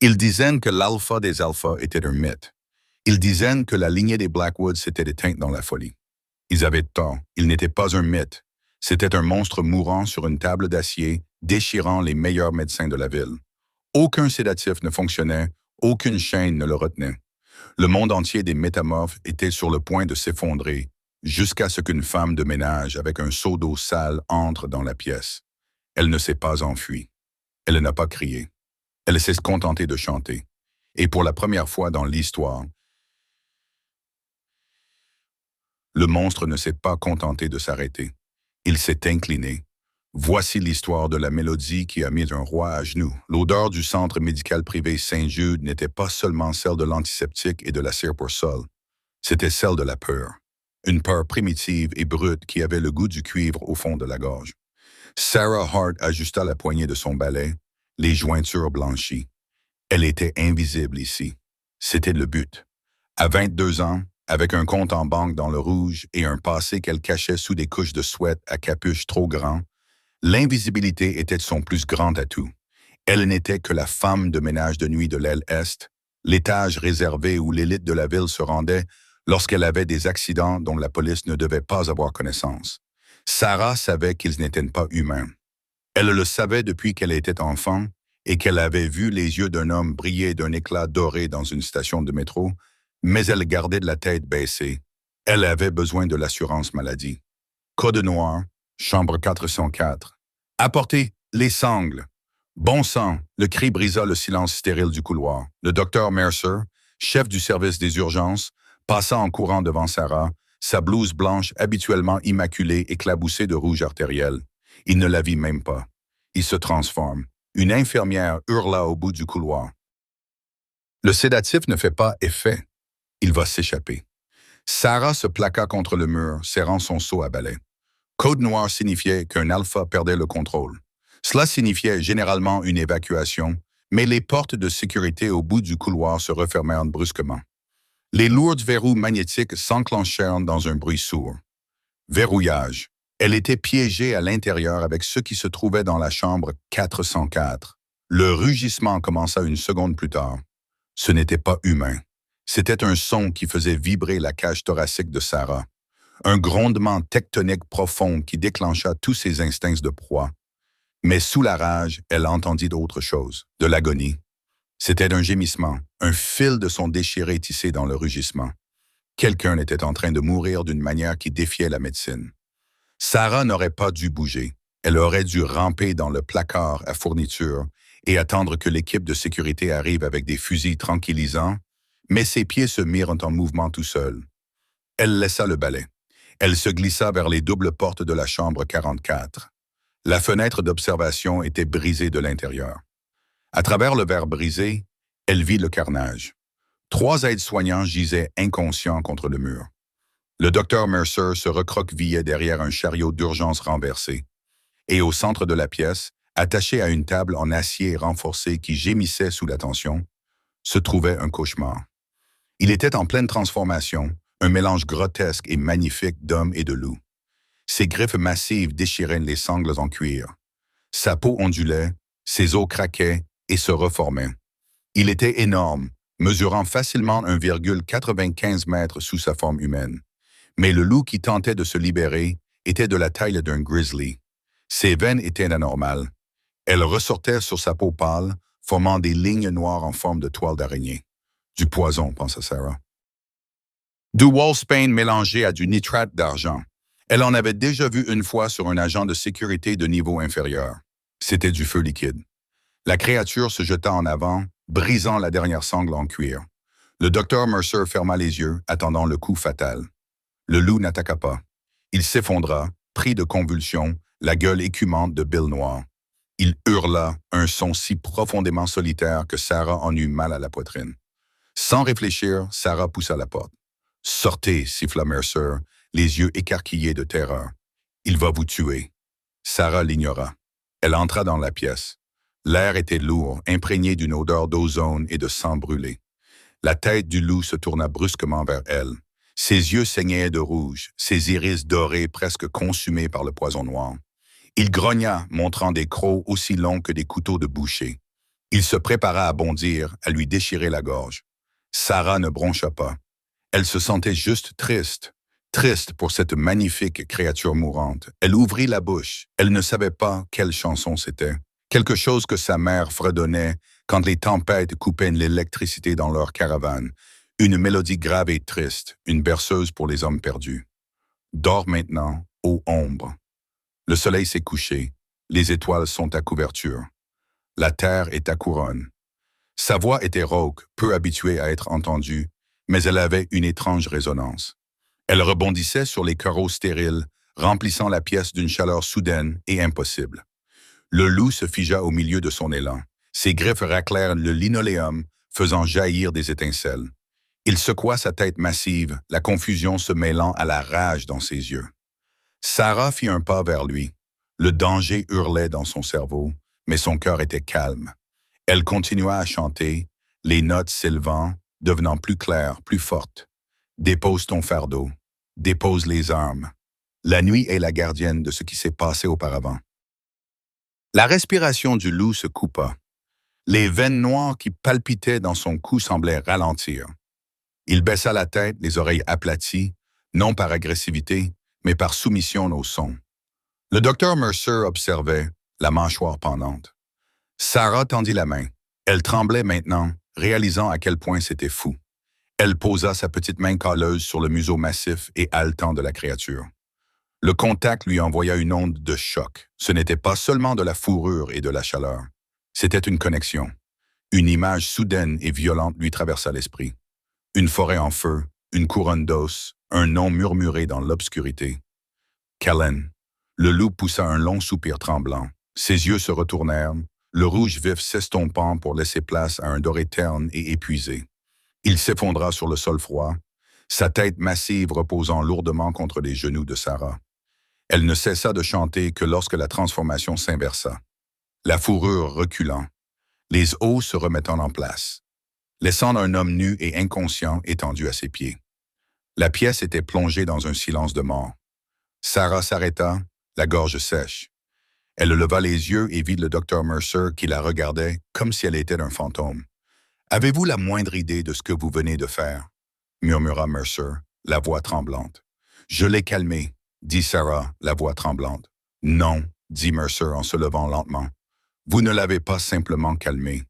Ils disaient que l'alpha des alphas était un mythe. Ils disaient que la lignée des Blackwoods s'était éteinte dans la folie. Ils avaient tort, il n'était pas un mythe. C'était un monstre mourant sur une table d'acier, déchirant les meilleurs médecins de la ville. Aucun sédatif ne fonctionnait, aucune chaîne ne le retenait. Le monde entier des métamorphes était sur le point de s'effondrer, jusqu'à ce qu'une femme de ménage avec un seau d'eau sale entre dans la pièce. Elle ne s'est pas enfuie. Elle n'a pas crié. Elle s'est contentée de chanter. Et pour la première fois dans l'histoire, le monstre ne s'est pas contenté de s'arrêter. Il s'est incliné. Voici l'histoire de la mélodie qui a mis un roi à genoux. L'odeur du centre médical privé Saint-Jude n'était pas seulement celle de l'antiseptique et de la cire pour sol. C'était celle de la peur. Une peur primitive et brute qui avait le goût du cuivre au fond de la gorge. Sarah Hart ajusta la poignée de son balai, les jointures blanchies. Elle était invisible ici. C'était le but. À 22 ans, avec un compte en banque dans le rouge et un passé qu'elle cachait sous des couches de sweat à capuche trop grand, l'invisibilité était son plus grand atout. Elle n'était que la femme de ménage de nuit de l'aile Est, l'étage réservé où l'élite de la ville se rendait lorsqu'elle avait des accidents dont la police ne devait pas avoir connaissance. Sarah savait qu'ils n'étaient pas humains. Elle le savait depuis qu'elle était enfant et qu'elle avait vu les yeux d'un homme briller d'un éclat doré dans une station de métro, mais elle gardait de la tête baissée. Elle avait besoin de l'assurance maladie. Code noir, chambre 404. Apportez les sangles. Bon sang, le cri brisa le silence stérile du couloir. Le docteur Mercer, chef du service des urgences, passa en courant devant Sarah, sa blouse blanche habituellement immaculée éclaboussée de rouge artériel. Il ne la vit même pas. Il se transforme. Une infirmière hurla au bout du couloir. Le sédatif ne fait pas effet. Il va s'échapper. Sarah se plaqua contre le mur, serrant son seau à balai. Code noir signifiait qu'un alpha perdait le contrôle. Cela signifiait généralement une évacuation, mais les portes de sécurité au bout du couloir se refermèrent brusquement. Les lourds verrous magnétiques s'enclenchèrent dans un bruit sourd. Verrouillage. Elle était piégée à l'intérieur avec ceux qui se trouvaient dans la chambre 404. Le rugissement commença une seconde plus tard. Ce n'était pas humain. C'était un son qui faisait vibrer la cage thoracique de Sarah. Un grondement tectonique profond qui déclencha tous ses instincts de proie. Mais sous la rage, elle entendit d'autre chose, de l'agonie. C'était un gémissement, un fil de son déchiré tissé dans le rugissement. Quelqu'un était en train de mourir d'une manière qui défiait la médecine. Sarah n'aurait pas dû bouger. Elle aurait dû ramper dans le placard à fourniture et attendre que l'équipe de sécurité arrive avec des fusils tranquillisants, mais ses pieds se mirent en mouvement tout seuls. Elle laissa le balai. Elle se glissa vers les doubles portes de la chambre 44. La fenêtre d'observation était brisée de l'intérieur. À travers le verre brisé, elle vit le carnage. 3 aides-soignants gisaient inconscients contre le mur. Le docteur Mercer se recroquevillait derrière un chariot d'urgence renversé. Et au centre de la pièce, attaché à une table en acier renforcé qui gémissait sous la tension, se trouvait un cauchemar. Il était en pleine transformation, un mélange grotesque et magnifique d'homme et de loup. Ses griffes massives déchiraient les sangles en cuir. Sa peau ondulait, ses os craquaient et se reformaient. Il était énorme, mesurant facilement 1,95 mètres sous sa forme humaine. Mais le loup qui tentait de se libérer était de la taille d'un grizzly. Ses veines étaient anormales. Elles ressortaient sur sa peau pâle, formant des lignes noires en forme de toile d'araignée. Du poison, pensa Sarah. Du Wolfsbane mélangé à du nitrate d'argent. Elle en avait déjà vu une fois sur un agent de sécurité de niveau inférieur. C'était du feu liquide. La créature se jeta en avant, brisant la dernière sangle en cuir. Le docteur Mercer ferma les yeux, attendant le coup fatal. Le loup n'attaqua pas. Il s'effondra, pris de convulsions, la gueule écumante de Bill Noir. Il hurla, un son si profondément solitaire que Sarah en eut mal à la poitrine. Sans réfléchir, Sarah poussa la porte. « Sortez » siffla Mercer, les yeux écarquillés de terreur. « Il va vous tuer. » Sarah l'ignora. Elle entra dans la pièce. L'air était lourd, imprégné d'une odeur d'ozone et de sang brûlé. La tête du loup se tourna brusquement vers elle. Ses yeux saignaient de rouge, ses iris dorés presque consumés par le poison noir. Il grogna, montrant des crocs aussi longs que des couteaux de boucher. Il se prépara à bondir, à lui déchirer la gorge. Sarah ne broncha pas. Elle se sentait juste triste, triste pour cette magnifique créature mourante. Elle ouvrit la bouche. Elle ne savait pas quelle chanson c'était. Quelque chose que sa mère fredonnait quand les tempêtes coupaient l'électricité dans leur caravane. Une mélodie grave et triste, une berceuse pour les hommes perdus. Dors maintenant, ô ombre. Le soleil s'est couché. Les étoiles sont à couverture. La terre est à couronne. Sa voix était rauque, peu habituée à être entendue, mais elle avait une étrange résonance. Elle rebondissait sur les carreaux stériles, remplissant la pièce d'une chaleur soudaine et impossible. Le loup se figea au milieu de son élan. Ses griffes raclèrent le linoléum, faisant jaillir des étincelles. Il secoua sa tête massive, la confusion se mêlant à la rage dans ses yeux. Sarah fit un pas vers lui. Le danger hurlait dans son cerveau, mais son cœur était calme. Elle continua à chanter, les notes s'élevant, devenant plus claires, plus fortes. Dépose ton fardeau, dépose les armes. La nuit est la gardienne de ce qui s'est passé auparavant. La respiration du loup se coupa. Les veines noires qui palpitaient dans son cou semblaient ralentir. Il baissa la tête, les oreilles aplaties, non par agressivité, mais par soumission aux sons. Le docteur Mercer observait, la mâchoire pendante. Sarah tendit la main. Elle tremblait maintenant, réalisant à quel point c'était fou. Elle posa sa petite main calleuse sur le museau massif et haletant de la créature. Le contact lui envoya une onde de choc. Ce n'était pas seulement de la fourrure et de la chaleur. C'était une connexion. Une image soudaine et violente lui traversa l'esprit. Une forêt en feu, une couronne d'os, un nom murmuré dans l'obscurité. Callen. Le loup poussa un long soupir tremblant. Ses yeux se retournèrent, le rouge vif s'estompant pour laisser place à un doré terne et épuisé. Il s'effondra sur le sol froid, sa tête massive reposant lourdement contre les genoux de Sarah. Elle ne cessa de chanter que lorsque la transformation s'inversa. La fourrure reculant, les os se remettant en place, laissant un homme nu et inconscient étendu à ses pieds. La pièce était plongée dans un silence de mort. Sarah s'arrêta, la gorge sèche. Elle leva les yeux et vit le docteur Mercer qui la regardait comme si elle était un fantôme. « Avez-vous la moindre idée de ce que vous venez de faire? » murmura Mercer, la voix tremblante. « Je l'ai calmé, » dit Sarah, la voix tremblante. « Non, » dit Mercer en se levant lentement. « Vous ne l'avez pas simplement calmé.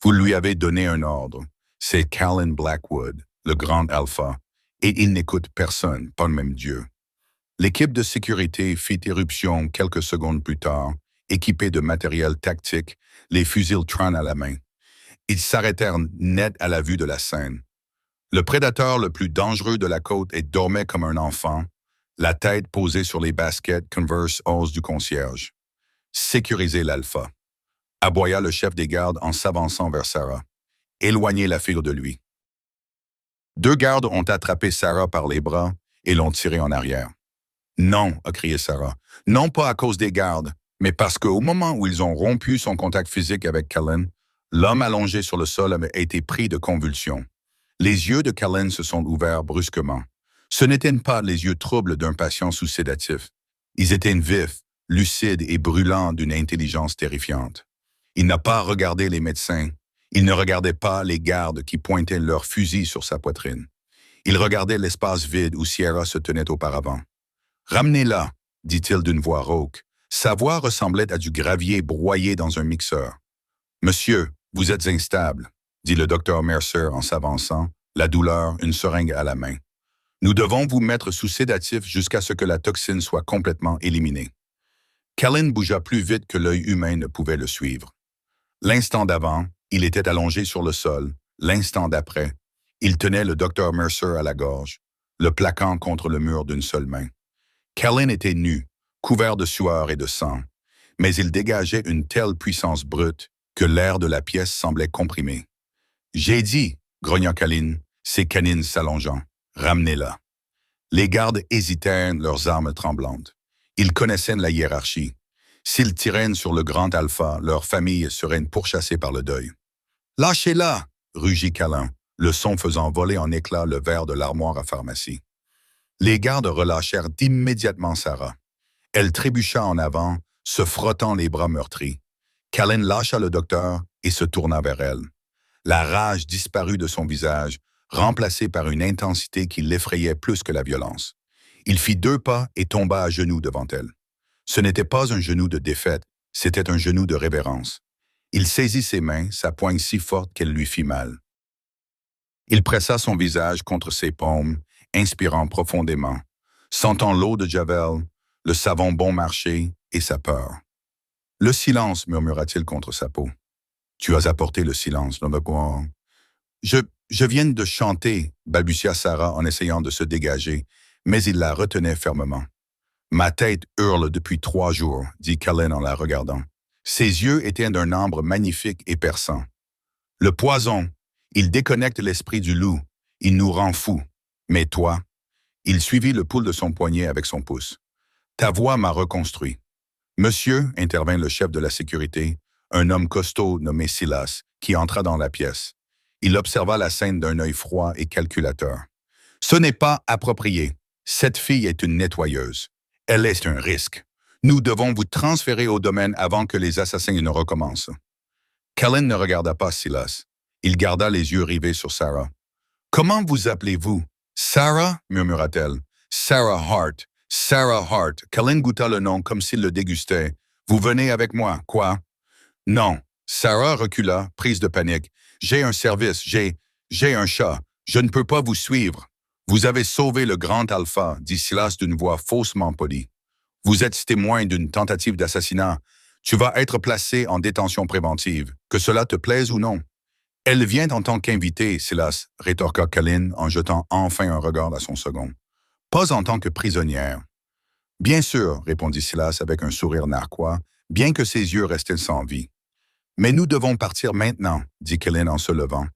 Vous lui avez donné un ordre. C'est Callen Blackwood, le grand alpha, et il n'écoute personne, pas même Dieu. » L'équipe de sécurité fit éruption quelques secondes plus tard, équipée de matériel tactique, les fusils Tran à la main. Ils s'arrêtèrent net à la vue de la scène. Le prédateur le plus dangereux de la côte dormait comme un enfant, la tête posée sur les baskets Converse 11 du concierge. Sécurisez l'alpha, aboya le chef des gardes en s'avançant vers Sarah. Éloignez la figure de lui. Deux gardes ont attrapé Sarah par les bras et l'ont tirée en arrière. Non, a crié Sarah, non pas à cause des gardes, mais parce qu'au moment où ils ont rompu son contact physique avec Callen, l'homme allongé sur le sol avait été pris de convulsions. Les yeux de Callen se sont ouverts brusquement. Ce n'étaient pas les yeux troubles d'un patient sous sédatif. Ils étaient vifs, lucides et brûlants d'une intelligence terrifiante. Il n'a pas regardé les médecins. Il ne regardait pas les gardes qui pointaient leurs fusils sur sa poitrine. Il regardait l'espace vide où Sierra se tenait auparavant. « Ramenez-la », dit-il d'une voix rauque. Sa voix ressemblait à du gravier broyé dans un mixeur. « Monsieur, vous êtes instable », dit le docteur Mercer en s'avançant, la douleur, une seringue à la main. « Nous devons vous mettre sous sédatif jusqu'à ce que la toxine soit complètement éliminée. » Callen bougea plus vite que l'œil humain ne pouvait le suivre. L'instant d'avant, il était allongé sur le sol. L'instant d'après, il tenait le docteur Mercer à la gorge, le plaquant contre le mur d'une seule main. Callen était nu, couvert de sueur et de sang, mais il dégageait une telle puissance brute que l'air de la pièce semblait comprimé. « J'ai dit, » grogna Callen, ses canines s'allongeant, « ramenez-la. » Les gardes hésitèrent, leurs armes tremblantes. Ils connaissaient la hiérarchie. S'ils tiraient sur le grand alpha, leur famille serait pourchassée par le deuil. « Lâchez-la » rugit Callen, le son faisant voler en éclats le verre de l'armoire à pharmacie. Les gardes relâchèrent immédiatement Sarah. Elle trébucha en avant, se frottant les bras meurtris. Callen lâcha le docteur et se tourna vers elle. La rage disparut de son visage, remplacée par une intensité qui l'effrayait plus que la violence. Il fit 2 pas et tomba à genoux devant elle. Ce n'était pas un genou de défaite, c'était un genou de révérence. Il saisit ses mains, sa poigne si forte qu'elle lui fit mal. Il pressa son visage contre ses paumes, inspirant profondément, sentant l'eau de Javel, le savon bon marché et sa peur. « Le silence, murmura-t-il contre sa peau. « Tu as apporté le silence, l'homme quoi. »« Je viens de chanter, balbutia Sarah en essayant de se dégager, mais il la retenait fermement. « Ma tête hurle depuis 3 jours, dit Cullen en la regardant. Ses yeux étaient d'un ambre magnifique et perçant. Le poison, il déconnecte l'esprit du loup, il nous rend fous. Mais toi, il suivit le pouls de son poignet avec son pouce. Ta voix m'a reconstruit. Monsieur, intervint le chef de la sécurité, un homme costaud nommé Silas, qui entra dans la pièce. Il observa la scène d'un œil froid et calculateur. Ce n'est pas approprié. Cette fille est une nettoyeuse. Elle est un risque. Nous devons vous transférer au domaine avant que les assassins ne recommencent. Cullen ne regarda pas Silas. Il garda les yeux rivés sur Sarah. « Comment vous appelez-vous? »« Sarah, murmura-t-elle. « Sarah Hart. Sarah Hart. » Cullen goûta le nom comme s'il le dégustait. « Vous venez avec moi, quoi? »« Non. » Sarah recula, prise de panique. « J'ai un service, j'ai un chat. Je ne peux pas vous suivre. »« Vous avez sauvé le grand Alpha, » dit Silas d'une voix faussement polie. « Vous êtes témoin d'une tentative d'assassinat. Tu vas être placé en détention préventive, que cela te plaise ou non. » « Elle vient en tant qu'invitée, Silas, » rétorqua Cullen en jetant enfin un regard à son second. « Pas en tant que prisonnière. »« Bien sûr, » répondit Silas avec un sourire narquois, bien que ses yeux restaient sans vie. « Mais nous devons partir maintenant, » dit Cullen en se levant.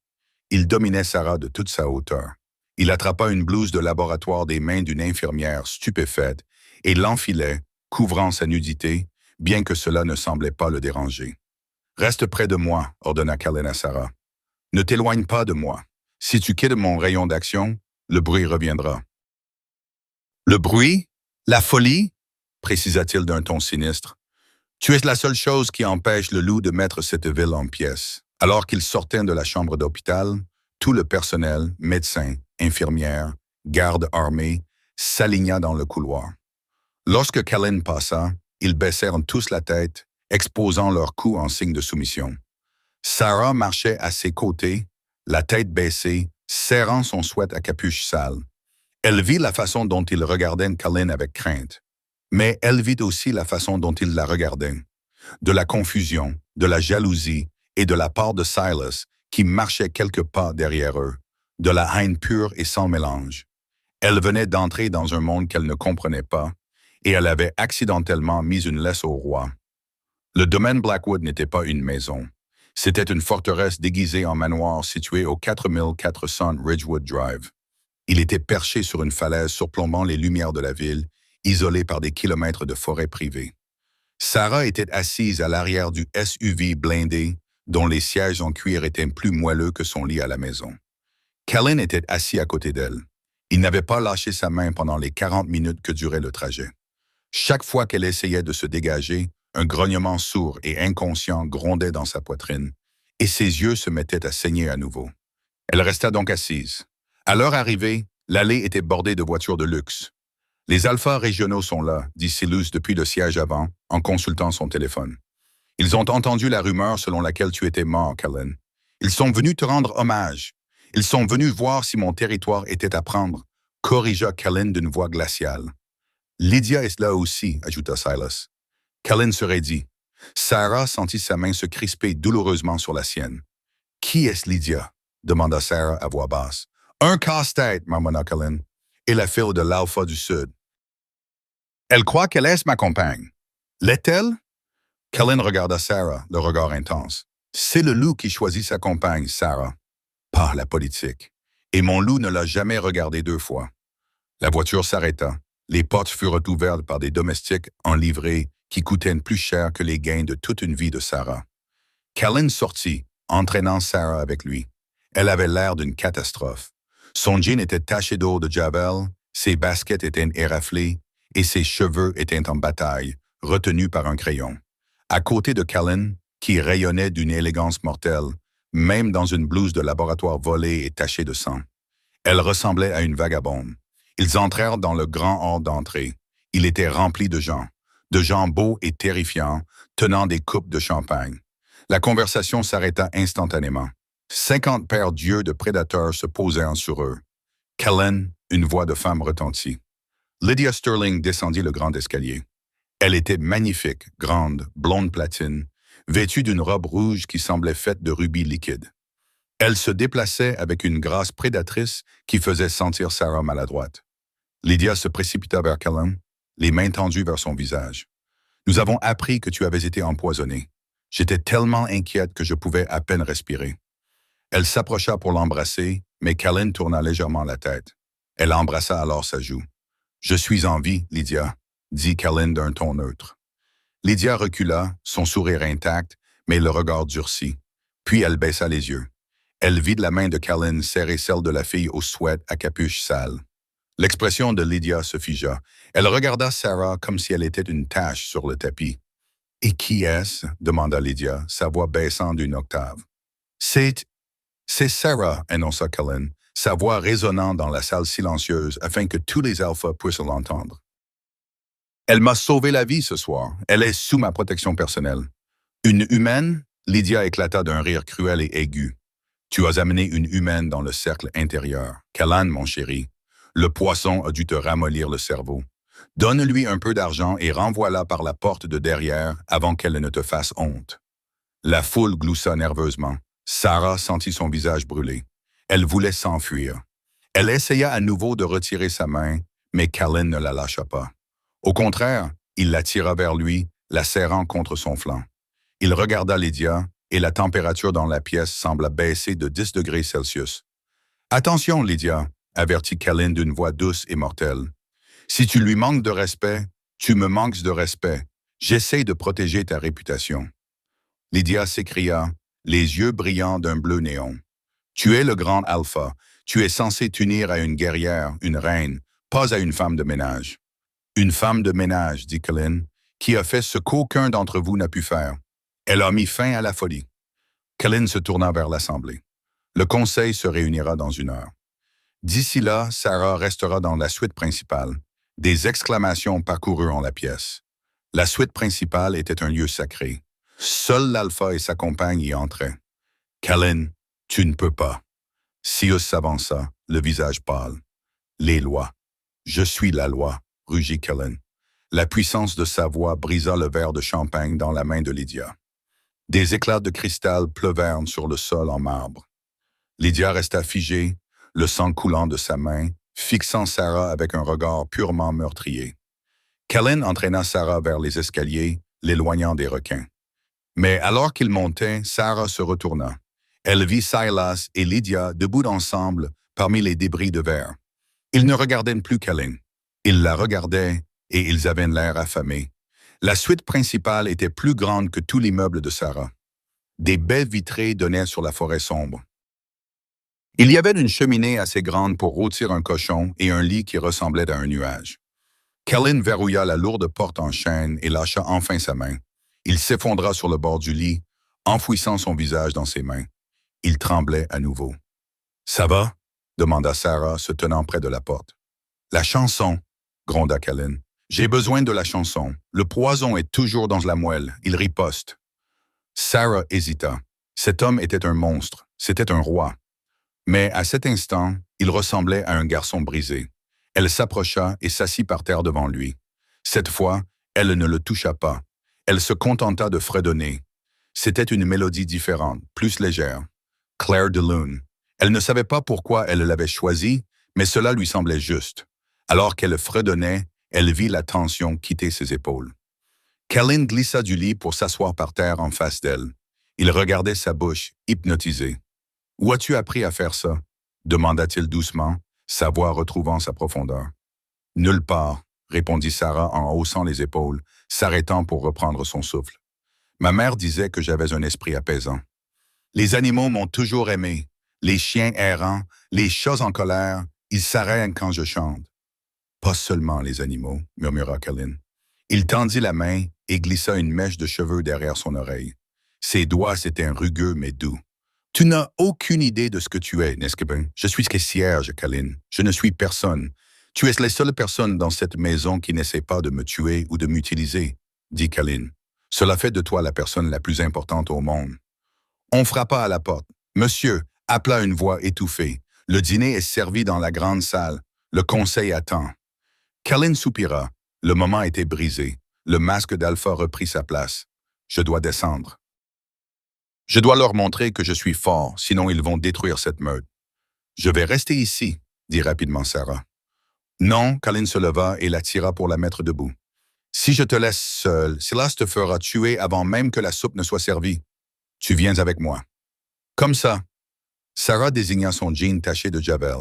Il dominait Sarah de toute sa hauteur. Il attrapa une blouse de laboratoire des mains d'une infirmière stupéfaite et l'enfilait, couvrant sa nudité, bien que cela ne semblait pas le déranger. « Reste près de moi, » ordonna Cullen à Sarah. « Ne t'éloigne pas de moi. Si tu quittes mon rayon d'action, le bruit reviendra. »« Le bruit? La folie? » précisa-t-il d'un ton sinistre. « Tu es la seule chose qui empêche le loup de mettre cette ville en pièces. » Alors qu'ils sortaient de la chambre d'hôpital, tout le personnel, médecins, infirmières, gardes armés, s'aligna dans le couloir. Lorsque Cullen passa, ils baissèrent tous la tête, exposant leur cou en signe de soumission. Sarah marchait à ses côtés, la tête baissée, serrant son sweat à capuche sale. Elle vit la façon dont il regardait Cullen avec crainte. Mais elle vit aussi la façon dont il la regardait. De la confusion, de la jalousie et de la part de Silas, qui marchait quelques pas derrière eux. De la haine pure et sans mélange. Elle venait d'entrer dans un monde qu'elle ne comprenait pas, et elle avait accidentellement mis une laisse au roi. Le domaine Blackwood n'était pas une maison. C'était une forteresse déguisée en manoir située au 4400 Ridgewood Drive. Il était perché sur une falaise surplombant les lumières de la ville, isolé par des kilomètres de forêt privée. Sarah était assise à l'arrière du SUV blindé, dont les sièges en cuir étaient plus moelleux que son lit à la maison. Cullen était assis à côté d'elle. Il n'avait pas lâché sa main pendant les 40 minutes que durait le trajet. Chaque fois qu'elle essayait de se dégager, un grognement sourd et inconscient grondait dans sa poitrine, et ses yeux se mettaient à saigner à nouveau. Elle resta donc assise. À leur arrivée, l'allée était bordée de voitures de luxe. « Les alphas régionaux sont là, » dit Silas depuis le siège avant, en consultant son téléphone. « Ils ont entendu la rumeur selon laquelle tu étais mort, Cullen. Ils sont venus te rendre hommage. Ils sont venus voir si mon territoire était à prendre, » corrigea Cullen d'une voix glaciale. « Lydia est là aussi, » ajouta Silas. Cullen se raidit. Sarah sentit sa main se crisper douloureusement sur la sienne. « Qui est-ce Lydia? » demanda Sarah à voix basse. « Un casse-tête, marmonna Cullen. Et la fille de l'Alpha du Sud. Elle croit qu'elle est ma compagne. L'est-elle? » Cullen regarda Sarah, le regard intense. « C'est le loup qui choisit sa compagne, Sarah. Pas la politique. Et mon loup ne l'a jamais regardée 2 fois. » La voiture s'arrêta. Les portes furent ouvertes par des domestiques en livrée qui coûtaient plus cher que les gains de toute une vie de Sarah. Cullen sortit, entraînant Sarah avec lui. Elle avait l'air d'une catastrophe. Son jean était taché d'eau de Javel, ses baskets étaient éraflées et ses cheveux étaient en bataille, retenus par un crayon. À côté de Cullen, qui rayonnait d'une élégance mortelle, même dans une blouse de laboratoire volée et tachée de sang. Elle ressemblait à une vagabonde. Ils entrèrent dans le grand hall d'entrée. Il était rempli de gens beaux et terrifiants, tenant des coupes de champagne. La conversation s'arrêta instantanément. 50 paires d'yeux de prédateurs se posaient sur eux. Kellen, une voix de femme retentit. Lydia Sterling descendit le grand escalier. Elle était magnifique, grande, blonde platine, vêtue d'une robe rouge qui semblait faite de rubis liquides. Elle se déplaçait avec une grâce prédatrice qui faisait sentir Sarah maladroite. Lydia se précipita vers Kellen, les mains tendues vers son visage. « Nous avons appris que tu avais été empoisonné. J'étais tellement inquiète que je pouvais à peine respirer. » Elle s'approcha pour l'embrasser, mais Kellen tourna légèrement la tête. Elle embrassa alors sa joue. « Je suis en vie, Lydia, » dit Kellen d'un ton neutre. Lydia recula, son sourire intact, mais le regard durci. Puis elle baissa les yeux. Elle vit la main de Kellen serrer celle de la fille au sweat à capuche sale. L'expression de Lydia se figea. Elle regarda Sarah comme si elle était une tache sur le tapis. « Et qui est-ce » demanda Lydia, sa voix baissant d'une octave. « C'est Sarah » annonça Kellen, sa voix résonnant dans la salle silencieuse afin que tous les alphas puissent l'entendre. « Elle m'a sauvé la vie ce soir. Elle est sous ma protection personnelle. »« Une humaine » Lydia éclata d'un rire cruel et aigu. « Tu as amené une humaine dans le cercle intérieur. Kellen, mon chéri. Le poisson a dû te ramollir le cerveau. Donne-lui un peu d'argent et renvoie-la par la porte de derrière avant qu'elle ne te fasse honte. » La foule gloussa nerveusement. Sarah sentit son visage brûler. Elle voulait s'enfuir. Elle essaya à nouveau de retirer sa main, mais Kellen ne la lâcha pas. Au contraire, il la tira vers lui, la serrant contre son flanc. Il regarda Lydia, et la température dans la pièce sembla baisser de 10 degrés Celsius. « Attention, Lydia » avertit Kellen d'une voix douce et mortelle. « Si tu lui manques de respect, tu me manques de respect. J'essaie de protéger ta réputation. » Lydia s'écria, les yeux brillants d'un bleu néon. « Tu es le grand alpha. Tu es censé t'unir à une guerrière, une reine, pas à une femme de ménage. »« Une femme de ménage, » dit Kellen, « qui a fait ce qu'aucun d'entre vous n'a pu faire. Elle a mis fin à la folie. » Kellen se tourna vers l'Assemblée. « Le conseil se réunira dans 1 heure. D'ici là, Sarah restera dans la suite principale. » Des exclamations parcoururent la pièce. La suite principale était un lieu sacré. Seul l'alpha et sa compagne y entraient. « Kellen, tu ne peux pas. » Sius s'avança, le visage pâle. « Les lois. Je suis la loi, » rugit Kellen. La puissance de sa voix brisa le verre de champagne dans la main de Lydia. Des éclats de cristal pleuvèrent sur le sol en marbre. Lydia resta figée, le sang coulant de sa main, fixant Sarah avec un regard purement meurtrier. Kellen entraîna Sarah vers les escaliers, l'éloignant des requins. Mais alors qu'il montait, Sarah se retourna. Elle vit Silas et Lydia debout ensemble parmi les débris de verre. Ils ne regardaient plus Kellen. Ils la regardaient et ils avaient l'air affamés. La suite principale était plus grande que tout l'immeuble de Sarah. Des baies vitrées donnaient sur la forêt sombre. Il y avait une cheminée assez grande pour rôtir un cochon et un lit qui ressemblait à un nuage. Kellen verrouilla la lourde porte en chêne et lâcha enfin sa main. Il s'effondra sur le bord du lit, enfouissant son visage dans ses mains. Il tremblait à nouveau. « Ça va ?» demanda Sarah, se tenant près de la porte. « La chanson » gronda Kellen. « J'ai besoin de la chanson. Le poison est toujours dans la moelle. Il riposte. » Sarah hésita. Cet homme était un monstre. C'était un roi. Mais à cet instant, il ressemblait à un garçon brisé. Elle s'approcha et s'assit par terre devant lui. Cette fois, elle ne le toucha pas. Elle se contenta de fredonner. C'était une mélodie différente, plus légère. Clair de lune. Elle ne savait pas pourquoi elle l'avait choisie, mais cela lui semblait juste. Alors qu'elle fredonnait, elle vit la tension quitter ses épaules. Kellen glissa du lit pour s'asseoir par terre en face d'elle. Il regardait sa bouche, hypnotisé. « Où as-tu appris à faire ça ?» demanda-t-il doucement, sa voix retrouvant sa profondeur. « Nulle part, » répondit Sarah en haussant les épaules, s'arrêtant pour reprendre son souffle. « Ma mère disait que j'avais un esprit apaisant. Les animaux m'ont toujours aimé. Les chiens errants, les chats en colère, ils s'arrêtent quand je chante. »« Pas seulement les animaux, » murmura Kellen. Il tendit la main et glissa une mèche de cheveux derrière son oreille. Ses doigts étaient rugueux mais doux. Tu n'as aucune idée de ce que tu es, n'est-ce pas? Je suis concierge, Kalin. Je ne suis personne. Tu es la seule personne dans cette maison qui n'essaie pas de me tuer ou de m'utiliser, dit Kalin. Cela fait de toi la personne la plus importante au monde. On frappa à la porte. Monsieur, appela une voix étouffée. Le dîner est servi dans la grande salle. Le conseil attend. Kalin soupira. Le moment était brisé. Le masque d'Alpha reprit sa place. Je dois descendre. Je dois leur montrer que je suis fort, sinon ils vont détruire cette meute. Je vais rester ici, dit rapidement Sarah. Non, Kalin se leva et la tira pour la mettre debout. Si je te laisse seule, Silas te fera tuer avant même que la soupe ne soit servie. Tu viens avec moi. Comme ça. Sarah désigna son jean taché de javel.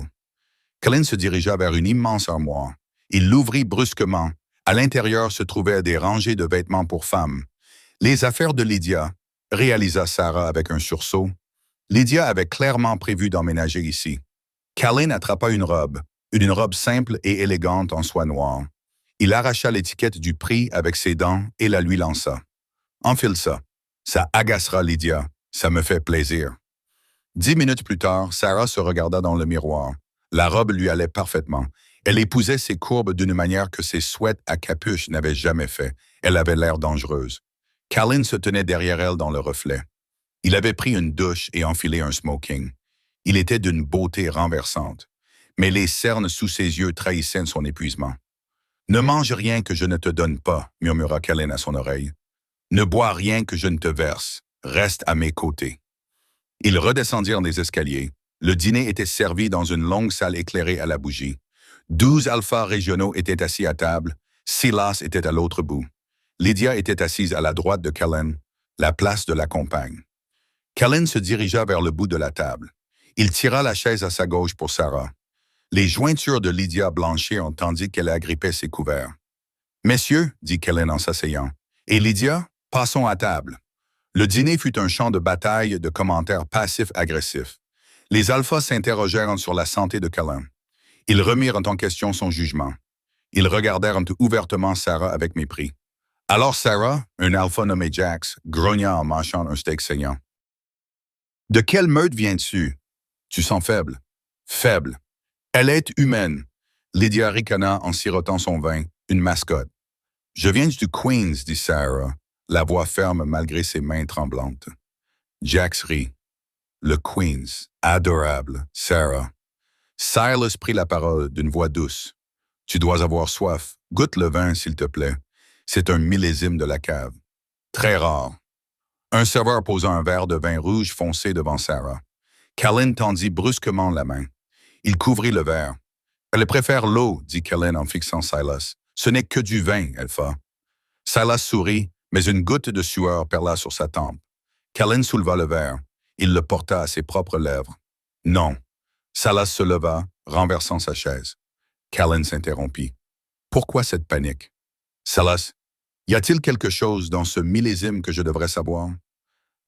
Kalin se dirigea vers une immense armoire. Il l'ouvrit brusquement. À l'intérieur se trouvaient des rangées de vêtements pour femmes. Les affaires de Lydia, réalisa Sarah avec un sursaut. Lydia avait clairement prévu d'emménager ici. Kalin attrapa une robe simple et élégante en soie noire. Il arracha l'étiquette du prix avec ses dents et la lui lança. Enfile ça. Ça agacera Lydia. Ça me fait plaisir. 10 minutes plus tard, Sarah se regarda dans le miroir. La robe lui allait parfaitement. Elle épousait ses courbes d'une manière que ses sweats à capuche n'avaient jamais fait. Elle avait l'air dangereuse. Kalin se tenait derrière elle dans le reflet. Il avait pris une douche et enfilé un smoking. Il était d'une beauté renversante. Mais les cernes sous ses yeux trahissaient son épuisement. « Ne mange rien que je ne te donne pas, » murmura Kalin à son oreille. « Ne bois rien que je ne te verse. Reste à mes côtés. » Ils redescendirent les escaliers. Le dîner était servi dans une longue salle éclairée à la bougie. 12 alphas régionaux étaient assis à table. Silas était à l'autre bout. Lydia était assise à la droite de Kalin, la place de la compagne. Kalin se dirigea vers le bout de la table. Il tira la chaise à sa gauche pour Sarah. Les jointures de Lydia blanchirent tandis qu'elle agrippait ses couverts. « Messieurs, dit Kalin en s'asseyant, et Lydia, passons à table. » Le dîner fut un champ de bataille de commentaires passifs-agressifs. Les alphas s'interrogèrent sur la santé de Kalin. Ils remirent en question son jugement. Ils regardèrent ouvertement Sarah avec mépris. Alors Sarah, un alpha nommé Jax, grogna en mâchant un steak saignant. « De quelle meute viens-tu? Tu sens faible. »« Faible. Elle est humaine. » Lydia ricana en sirotant son vin, une mascotte. « Je viens du Queens, dit Sarah, la voix ferme malgré ses mains tremblantes. Jax rit. « Le Queens. Adorable, Sarah. » Silas prit la parole d'une voix douce. « Tu dois avoir soif. Goûte le vin, s'il te plaît. C'est un millésime de la cave. Très rare. » Un serveur posa un verre de vin rouge foncé devant Sarah. Kalin tendit brusquement la main. Il couvrit le verre. « Elle préfère l'eau, dit Kalin en fixant Silas. Ce n'est que du vin, Alpha. » Silas sourit, mais une goutte de sueur perla sur sa tempe. Kalin souleva le verre. Il le porta à ses propres lèvres. « Non. » Silas se leva, renversant sa chaise. Kalin s'interrompit. « Pourquoi cette panique? »« Silas, y a-t-il quelque chose dans ce millésime que je devrais savoir? »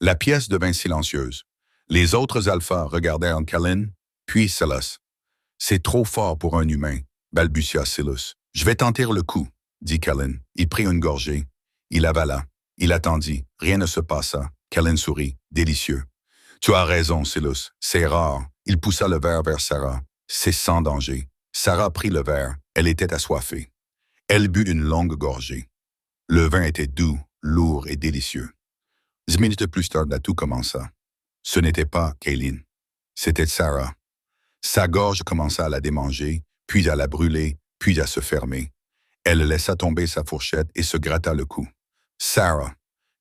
La pièce devint silencieuse. Les autres alphas regardèrent Kalin, puis Silas. « C'est trop fort pour un humain, » balbutia Silas. « Je vais tenter le coup, » dit Kalin. Il prit une gorgée. Il avala. Il attendit. Rien ne se passa. Kalin sourit. Délicieux. « Tu as raison, Silas. C'est rare. » Il poussa le verre vers Sarah. « C'est sans danger. » Sarah prit le verre. Elle était assoiffée. Elle but une longue gorgée. Le vin était doux, lourd et délicieux. 10 minutes plus tard, tout commença. Ce n'était pas Kalin. C'était Sarah. Sa gorge commença à la démanger, puis à la brûler, puis à se fermer. Elle laissa tomber sa fourchette et se gratta le cou. Sarah.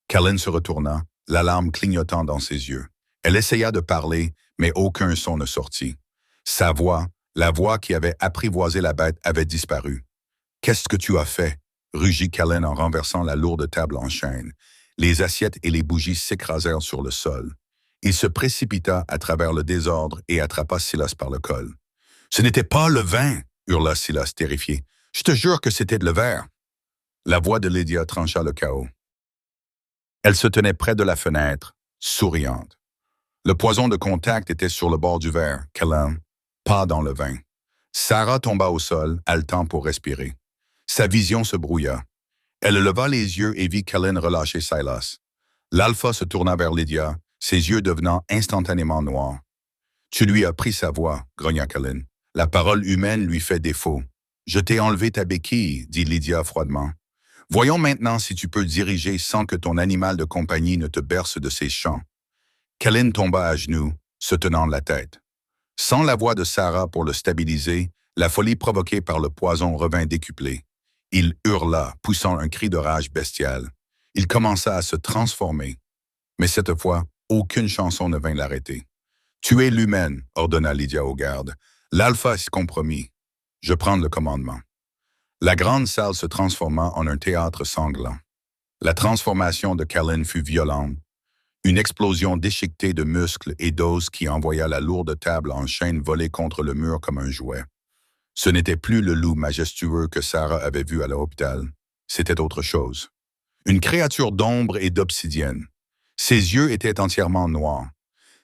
Kalin se retourna, l'alarme clignotant dans ses yeux. Elle essaya de parler, mais aucun son ne sortit. Sa voix, la voix qui avait apprivoisé la bête, avait disparu. « Qu'est-ce que tu as fait? » rugit Kalin en renversant la lourde table en chêne. Les assiettes et les bougies s'écrasèrent sur le sol. Il se précipita à travers le désordre et attrapa Silas par le col. « Ce n'était pas le vin! » hurla Silas terrifié. « Je te jure que c'était de le verre! » La voix de Lydia trancha le chaos. Elle se tenait près de la fenêtre, souriante. Le poison de contact était sur le bord du verre, Kalin, pas dans le vin. Sarah tomba au sol, haletant pour respirer. Sa vision se brouilla. Elle leva les yeux et vit Kalin relâcher Silas. L'alpha se tourna vers Lydia, ses yeux devenant instantanément noirs. « Tu lui as pris sa voix, grogna Cullen. La parole humaine lui fait défaut. Je t'ai enlevé ta béquille, dit Lydia froidement. Voyons maintenant si tu peux diriger sans que ton animal de compagnie ne te berce de ses chants. Cullen tomba à genoux, se tenant la tête. Sans la voix de Sarah pour le stabiliser, la folie provoquée par le poison revint décuplée. Il hurla, poussant un cri de rage bestial. Il commença à se transformer. Mais cette fois, aucune chanson ne vint l'arrêter. « Tuez l'humaine, ordonna Lydia au garde. L'alpha est compromis. Je prends le commandement. » La grande salle se transforma en un théâtre sanglant. La transformation de Cullen fut violente. Une explosion déchiquetée de muscles et d'os qui envoya la lourde table en chaîne voler contre le mur comme un jouet. Ce n'était plus le loup majestueux que Sarah avait vu à l'hôpital. C'était autre chose. Une créature d'ombre et d'obsidienne. Ses yeux étaient entièrement noirs.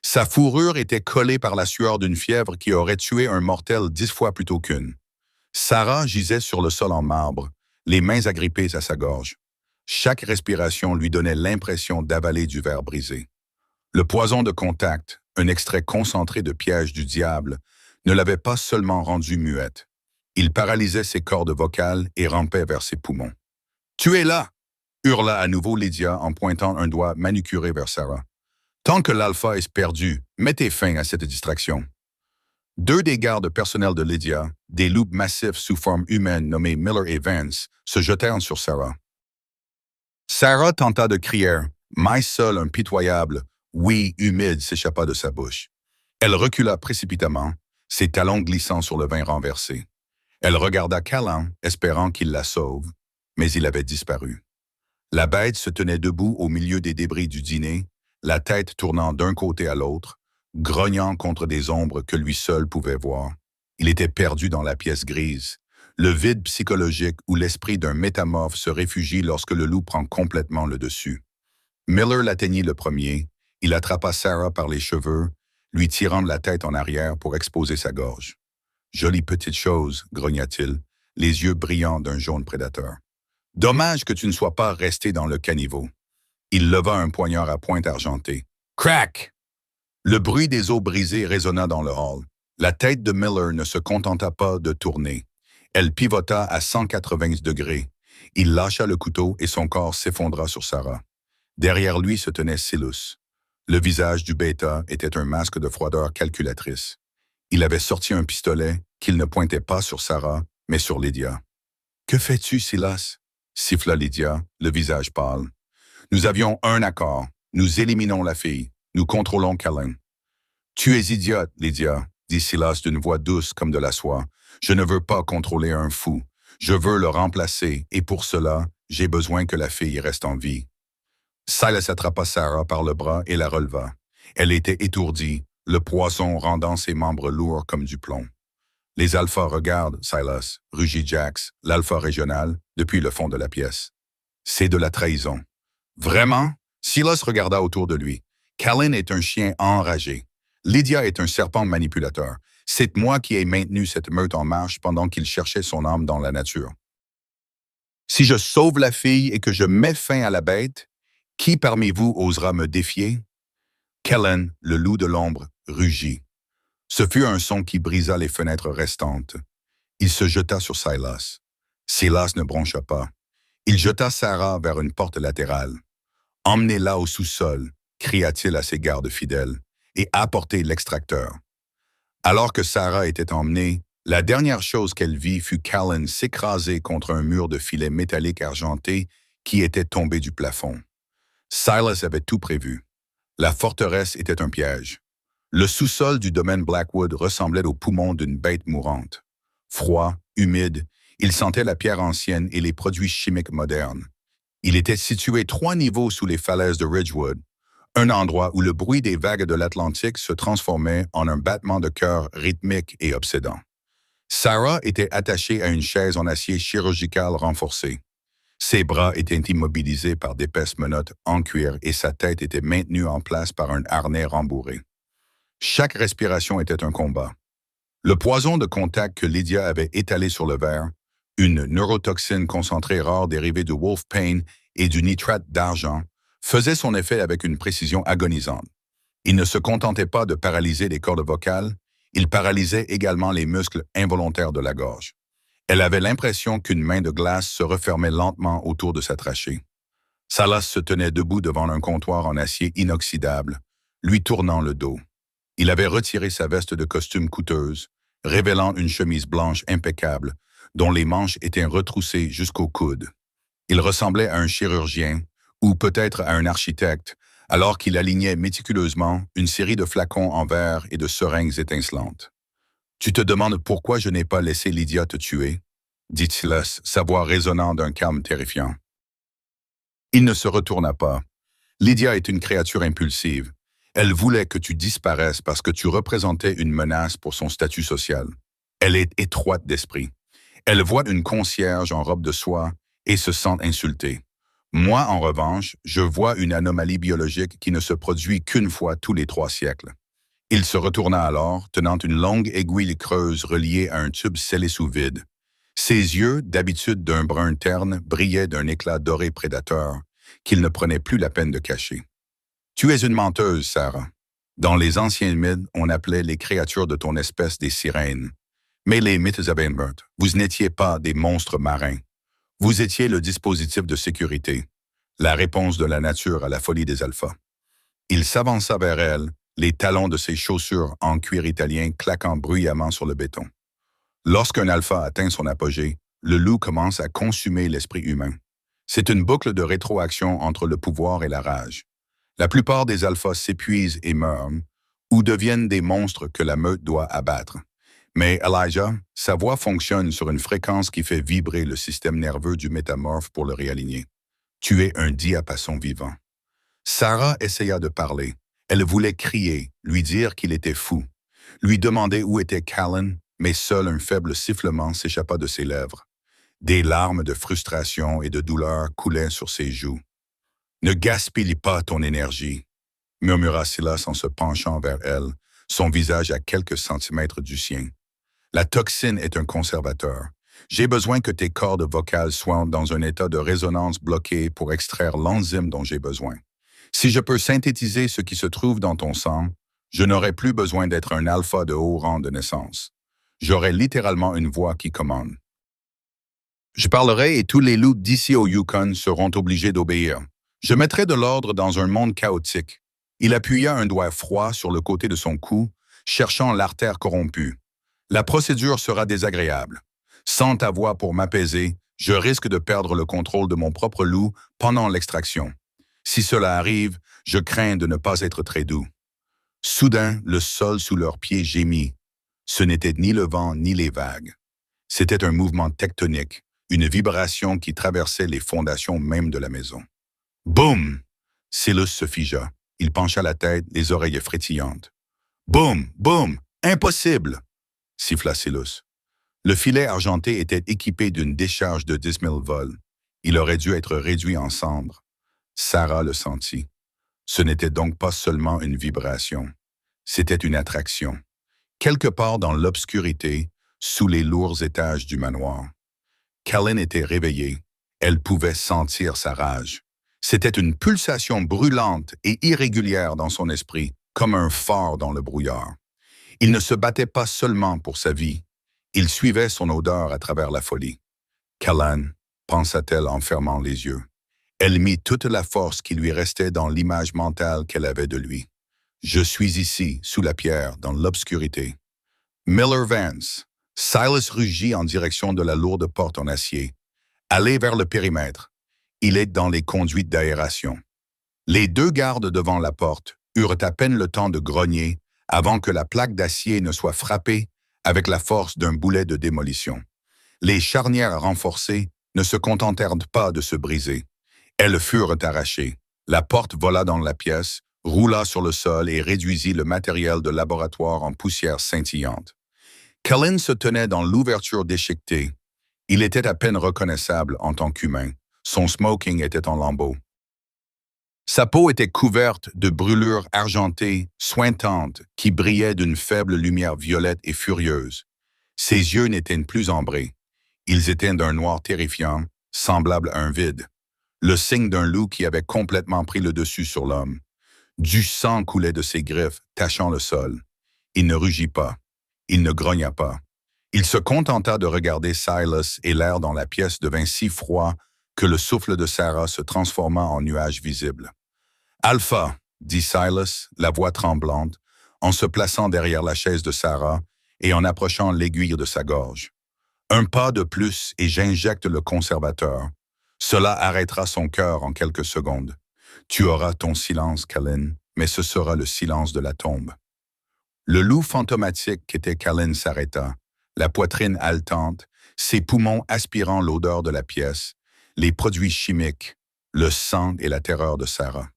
Sa fourrure était collée par la sueur d'une fièvre qui aurait tué un mortel 10 fois plutôt qu'une. Sarah gisait sur le sol en marbre, les mains agrippées à sa gorge. Chaque respiration lui donnait l'impression d'avaler du verre brisé. Le poison de contact, un extrait concentré de piège du diable, ne l'avait pas seulement rendue muette. Il paralysait ses cordes vocales et rampait vers ses poumons. « Tu es là !» hurla à nouveau Lydia en pointant un doigt manucuré vers Sarah. « Tant que l'alpha est perdu, mettez fin à cette distraction. » Deux des gardes personnels de Lydia, des loups massifs sous forme humaine nommés Miller et Vance, se jetèrent sur Sarah. Sarah tenta de crier, mais seul un pitoyable « oui » humide s'échappa de sa bouche. Elle recula précipitamment, ses talons glissant sur le vin renversé. Elle regarda Callan, espérant qu'il la sauve, mais il avait disparu. La bête se tenait debout au milieu des débris du dîner, la tête tournant d'un côté à l'autre, grognant contre des ombres que lui seul pouvait voir. Il était perdu dans la pièce grise, le vide psychologique où l'esprit d'un métamorphe se réfugie lorsque le loup prend complètement le dessus. Miller l'atteignit le premier, il attrapa Sarah par les cheveux, lui tirant la tête en arrière pour exposer sa gorge. « Jolie petite chose », grogna-t-il, les yeux brillants d'un jaune prédateur. « Dommage que tu ne sois pas resté dans le caniveau. » Il leva un poignard à pointe argentée. Crac! Le bruit des os brisés résonna dans le hall. La tête de Miller ne se contenta pas de tourner. Elle pivota à 180 degrés. Il lâcha le couteau et son corps s'effondra sur Sarah. Derrière lui se tenait Silus. Le visage du bêta était un masque de froideur calculatrice. Il avait sorti un pistolet qu'il ne pointait pas sur Sarah, mais sur Lydia. « Que fais-tu, Silas ?» siffla Lydia, le visage pâle. « Nous avions un accord. Nous éliminons la fille. Nous contrôlons Cullen. »« Tu es idiote, Lydia, » dit Silas d'une voix douce comme de la soie. « Je ne veux pas contrôler un fou. Je veux le remplacer, et pour cela, j'ai besoin que la fille reste en vie. » Silas attrapa Sarah par le bras et la releva. Elle était étourdie, le poison rendant ses membres lourds comme du plomb. « Les alphas regardent, Silas, » rugit Jax, l'alpha régional, depuis le fond de la pièce. « C'est de la trahison. »« Vraiment ?» Silas regarda autour de lui. « Cullen est un chien enragé. Lydia est un serpent manipulateur. C'est moi qui ai maintenu cette meute en marche pendant qu'il cherchait son âme dans la nature. Si je sauve la fille et que je mets fin à la bête, qui parmi vous osera me défier? » Cullen, le loup de l'ombre, rugit. Ce fut un son qui brisa les fenêtres restantes. Il se jeta sur Silas. Silas ne broncha pas. Il jeta Sarah vers une porte latérale. « Emmenez-la au sous-sol », cria-t-il à ses gardes fidèles, « et apportez l'extracteur. » Alors que Sarah était emmenée, la dernière chose qu'elle vit fut Cullen s'écraser contre un mur de filets métalliques argentés qui était tombé du plafond. Silas avait tout prévu. La forteresse était un piège. Le sous-sol du domaine Blackwood ressemblait aux poumons d'une bête mourante. Froid, humide, il sentait la pierre ancienne et les produits chimiques modernes. Il était situé 3 niveaux sous les falaises de Ridgewood, un endroit où le bruit des vagues de l'Atlantique se transformait en un battement de cœur rythmique et obsédant. Sarah était attachée à une chaise en acier chirurgical renforcé. Ses bras étaient immobilisés par d'épaisses menottes en cuir et sa tête était maintenue en place par un harnais rembourré. Chaque respiration était un combat. Le poison de contact que Lydia avait étalé sur le verre, une neurotoxine concentrée rare dérivée du wolfpain et du nitrate d'argent, faisait son effet avec une précision agonisante. Il ne se contentait pas de paralyser les cordes vocales, il paralysait également les muscles involontaires de la gorge. Elle avait l'impression qu'une main de glace se refermait lentement autour de sa trachée. Salas se tenait debout devant un comptoir en acier inoxydable, lui tournant le dos. Il avait retiré sa veste de costume coûteuse, révélant une chemise blanche impeccable, dont les manches étaient retroussées jusqu'au coude. Il ressemblait à un chirurgien, ou peut-être à un architecte, alors qu'il alignait méticuleusement une série de flacons en verre et de seringues étincelantes. « Tu te demandes pourquoi je n'ai pas laissé Lydia te tuer ?» dit Silas, sa voix résonnant d'un calme terrifiant. Il ne se retourna pas. Lydia est une créature impulsive. Elle voulait que tu disparaisses parce que tu représentais une menace pour son statut social. Elle est étroite d'esprit. Elle voit une concierge en robe de soie et se sent insultée. Moi, en revanche, je vois une anomalie biologique qui ne se produit qu'une fois tous les 3 siècles. Il se retourna alors, tenant une longue aiguille creuse reliée à un tube scellé sous vide. Ses yeux, d'habitude d'un brun terne, brillaient d'un éclat doré prédateur qu'il ne prenait plus la peine de cacher. « Tu es une menteuse, Sarah. Dans les anciens mythes, on appelait les créatures de ton espèce des sirènes. Mais les mythes Abendbert, vous n'étiez pas des monstres marins. Vous étiez le dispositif de sécurité, la réponse de la nature à la folie des alphas. » Il s'avança vers elle, les talons de ses chaussures en cuir italien claquant bruyamment sur le béton. Lorsqu'un alpha atteint son apogée, le loup commence à consumer l'esprit humain. C'est une boucle de rétroaction entre le pouvoir et la rage. La plupart des alphas s'épuisent et meurent, ou deviennent des monstres que la meute doit abattre. Mais Elijah, sa voix fonctionne sur une fréquence qui fait vibrer le système nerveux du métamorphe pour le réaligner. Tu es un diapason vivant. Sarah essaya de parler. Elle voulait crier, lui dire qu'il était fou, lui demander où était Callan, mais seul un faible sifflement s'échappa de ses lèvres. Des larmes de frustration et de douleur coulaient sur ses joues. « Ne gaspille pas ton énergie », murmura Silas en se penchant vers elle, son visage à quelques centimètres du sien. « La toxine est un conservateur. J'ai besoin que tes cordes vocales soient dans un état de résonance bloqué pour extraire l'enzyme dont j'ai besoin. Si je peux synthétiser ce qui se trouve dans ton sang, je n'aurai plus besoin d'être un alpha de haut rang de naissance. J'aurai littéralement une voix qui commande. Je parlerai et tous les loups d'ici au Yukon seront obligés d'obéir. Je mettrai de l'ordre dans un monde chaotique. » Il appuya un doigt froid sur le côté de son cou, cherchant l'artère corrompue. « La procédure sera désagréable. Sans ta voix pour m'apaiser, je risque de perdre le contrôle de mon propre loup pendant l'extraction. Si cela arrive, je crains de ne pas être très doux. » Soudain, le sol sous leurs pieds gémit. Ce n'était ni le vent ni les vagues. C'était un mouvement tectonique, une vibration qui traversait les fondations même de la maison. Boum! Silas se figea. Il pencha la tête, les oreilles frétillantes. Boum! Boum! Impossible! Siffla Silas. Le filet argenté était équipé d'une décharge de 10 000 volts. Il aurait dû être réduit en cendres. Sarah le sentit. Ce n'était donc pas seulement une vibration. C'était une attraction. Quelque part dans l'obscurité, sous les lourds étages du manoir. Callan était réveillée. Elle pouvait sentir sa rage. C'était une pulsation brûlante et irrégulière dans son esprit, comme un phare dans le brouillard. Il ne se battait pas seulement pour sa vie. Il suivait son odeur à travers la folie. Callan, pensa-t-elle en fermant les yeux. Elle mit toute la force qui lui restait dans l'image mentale qu'elle avait de lui. Je suis ici, sous la pierre, dans l'obscurité. Miller Vance. Silas rugit en direction de la lourde porte en acier. Allez vers le périmètre. Il est dans les conduites d'aération. Les 2 gardes devant la porte eurent à peine le temps de grogner avant que la plaque d'acier ne soit frappée avec la force d'un boulet de démolition. Les charnières renforcées ne se contentèrent pas de se briser. Elles furent arrachées. La porte vola dans la pièce, roula sur le sol et réduisit le matériel de laboratoire en poussière scintillante. Callan se tenait dans l'ouverture déchiquetée. Il était à peine reconnaissable en tant qu'humain. Son smoking était en lambeaux. Sa peau était couverte de brûlures argentées, suintantes, qui brillaient d'une faible lumière violette et furieuse. Ses yeux n'étaient plus ambrés. Ils étaient d'un noir terrifiant, semblable à un vide. le signe d'un loup qui avait complètement pris le dessus sur l'homme. Du sang coulait de ses griffes, tachant le sol. Il ne rugit pas. Il ne grogna pas. Il se contenta de regarder Silas et l'air dans la pièce devint si froid que le souffle de Sarah se transforma en nuage visible. « Alpha !» dit Silas, la voix tremblante, en se plaçant derrière la chaise de Sarah et en approchant l'aiguille de sa gorge. « Un pas de plus et j'injecte le conservateur. Cela arrêtera son cœur en quelques secondes. Tu auras ton silence, Callan, mais ce sera le silence de la tombe. » Le loup fantomatique qu'était Callan s'arrêta, la poitrine haletante, ses poumons aspirant l'odeur de la pièce, les produits chimiques, le sang et la terreur de Sarah.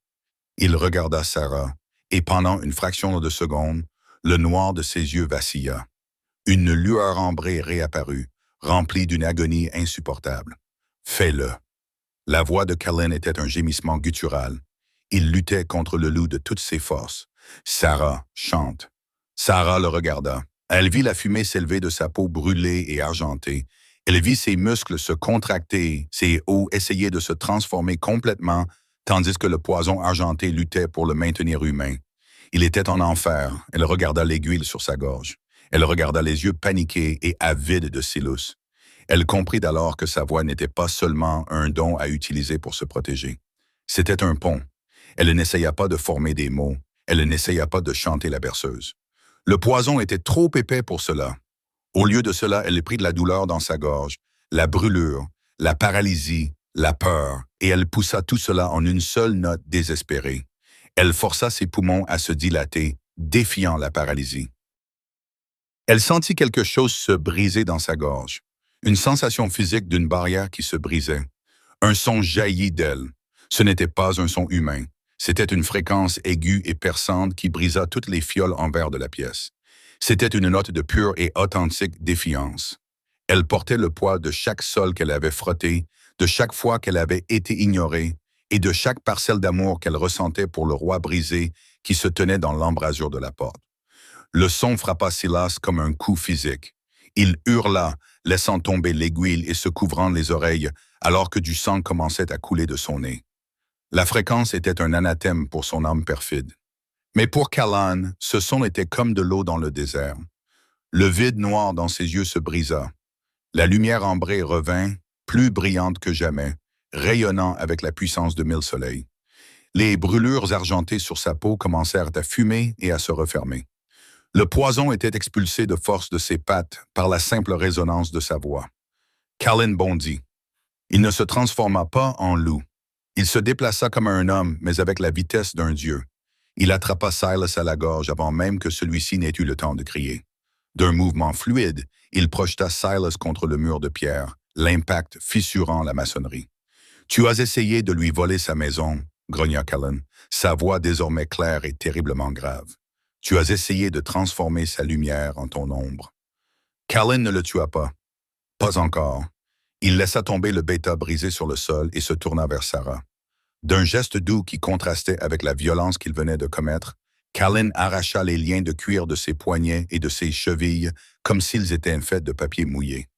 Il regarda Sarah, et pendant une fraction de seconde, le noir de ses yeux vacilla. Une lueur ambrée réapparut, remplie d'une agonie insupportable. « Fais-le !» La voix de Callan était un gémissement guttural. Il luttait contre le loup de toutes ses forces. « Sarah, chante !» Sarah le regarda. Elle vit la fumée s'élever de sa peau brûlée et argentée. Elle vit ses muscles se contracter, ses os essayer de se transformer complètement, tandis que le poison argenté luttait pour le maintenir humain. Il était en enfer. Elle regarda l'aiguille sur sa gorge. Elle regarda les yeux paniqués et avides de Silas. Elle comprit alors que sa voix n'était pas seulement un don à utiliser pour se protéger. C'était un pont. Elle n'essaya pas de former des mots. Elle n'essaya pas de chanter la berceuse. Le poison était trop épais pour cela. Au lieu de cela, elle prit de la douleur dans sa gorge, la brûlure, la paralysie, la peur, et elle poussa tout cela en une seule note désespérée. Elle força ses poumons à se dilater, défiant la paralysie. Elle sentit quelque chose se briser dans sa gorge, une sensation physique d'une barrière qui se brisait. Un son jaillit d'elle. Ce n'était pas un son humain. C'était une fréquence aiguë et perçante qui brisa toutes les fioles en verre de la pièce. C'était une note de pure et authentique défiance. Elle portait le poids de chaque sol qu'elle avait frotté, de chaque fois qu'elle avait été ignorée, et de chaque parcelle d'amour qu'elle ressentait pour le roi brisé qui se tenait dans l'embrasure de la porte. Le son frappa Silas comme un coup physique. Il hurla, laissant tomber l'aiguille et se couvrant les oreilles, alors que du sang commençait à couler de son nez. La fréquence était un anathème pour son âme perfide. Mais pour Callan, ce son était comme de l'eau dans le désert. Le vide noir dans ses yeux se brisa. La lumière ambrée revint, plus brillante que jamais, rayonnant avec la puissance de 1000 soleils. Les brûlures argentées sur sa peau commencèrent à fumer et à se refermer. Le poison était expulsé de force de ses pattes par la simple résonance de sa voix. Callan bondit. Il ne se transforma pas en loup. Il se déplaça comme un homme, mais avec la vitesse d'un dieu. Il attrapa Silas à la gorge avant même que celui-ci n'ait eu le temps de crier. D'un mouvement fluide, il projeta Silas contre le mur de pierre, l'impact fissurant la maçonnerie. « Tu as essayé de lui voler sa maison, » grogna Callan, sa voix désormais claire et terriblement grave. « Tu as essayé de transformer sa lumière en ton ombre. » Callan ne le tua pas. Pas encore. Il laissa tomber le bêta brisé sur le sol et se tourna vers Sarah. D'un geste doux qui contrastait avec la violence qu'il venait de commettre, Callan arracha les liens de cuir de ses poignets et de ses chevilles comme s'ils étaient faits de papier mouillé.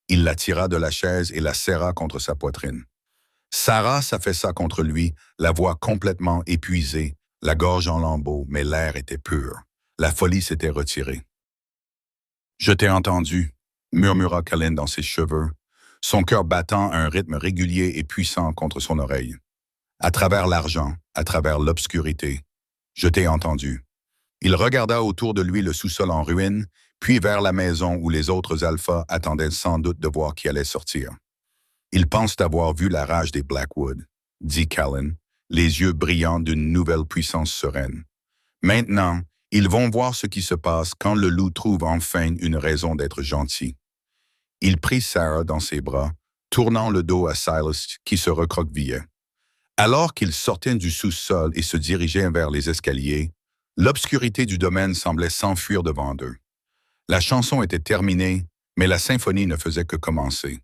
Il la tira de la chaise et la serra contre sa poitrine. Sarah s'affaissa contre lui, la voix complètement épuisée, la gorge en lambeaux, mais l'air était pur. La folie s'était retirée. « Je t'ai entendu », murmura Callan dans ses cheveux, son cœur battant à un rythme régulier et puissant contre son oreille. À travers l'argent, à travers l'obscurité, je t'ai entendu. Il regarda autour de lui le sous-sol en ruine, puis vers la maison où les autres alphas attendaient sans doute de voir qui allait sortir. Ils pensent avoir vu la rage des Blackwood, dit Callan, les yeux brillants d'une nouvelle puissance sereine. Maintenant, ils vont voir ce qui se passe quand le loup trouve enfin une raison d'être gentil. Il prit Sarah dans ses bras, tournant le dos à Silas qui se recroquevillait. Alors qu'ils sortaient du sous-sol et se dirigeaient vers les escaliers, l'obscurité du domaine semblait s'enfuir devant eux. La chanson était terminée, mais la symphonie ne faisait que commencer.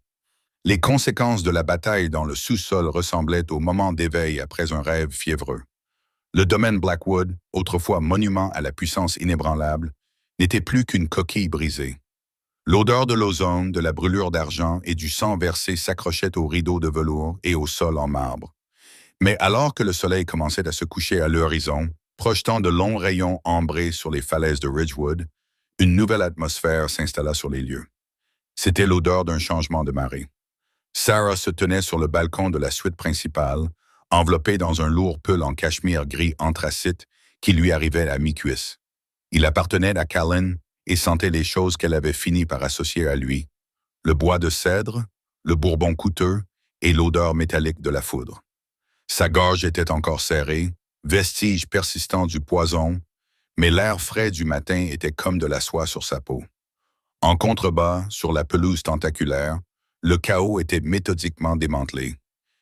Les conséquences de la bataille dans le sous-sol ressemblaient au moment d'éveil après un rêve fiévreux. Le domaine Blackwood, autrefois monument à la puissance inébranlable, n'était plus qu'une coquille brisée. L'odeur de l'ozone, de la brûlure d'argent et du sang versé s'accrochait aux rideaux de velours et au sol en marbre. Mais alors que le soleil commençait à se coucher à l'horizon, projetant de longs rayons ambrés sur les falaises de Ridgewood, une nouvelle atmosphère s'installa sur les lieux. C'était l'odeur d'un changement de marée. Sarah se tenait sur le balcon de la suite principale, enveloppée dans un lourd pull en cachemire gris anthracite qui lui arrivait à mi-cuisse. Il appartenait à Callan et sentait les choses qu'elle avait fini par associer à lui, le bois de cèdre, le bourbon coûteux et l'odeur métallique de la foudre. Sa gorge était encore serrée, vestige persistant du poison, mais l'air frais du matin était comme de la soie sur sa peau. En contrebas, sur la pelouse tentaculaire, le chaos était méthodiquement démantelé.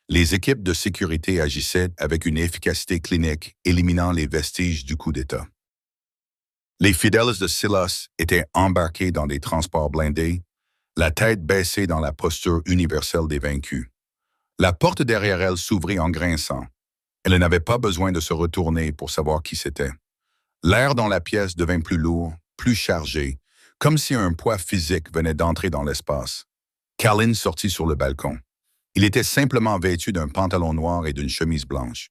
Les équipes de sécurité agissaient avec une efficacité clinique, éliminant les vestiges du coup d'État. Les fidèles de Silas étaient embarqués dans des transports blindés, la tête baissée dans la posture universelle des vaincus. La porte derrière elle s'ouvrit en grinçant. Elle n'avait pas besoin de se retourner pour savoir qui c'était. L'air dans la pièce devint plus lourd, plus chargé, comme si un poids physique venait d'entrer dans l'espace. Callan sortit sur le balcon. Il était simplement vêtu d'un pantalon noir et d'une chemise blanche.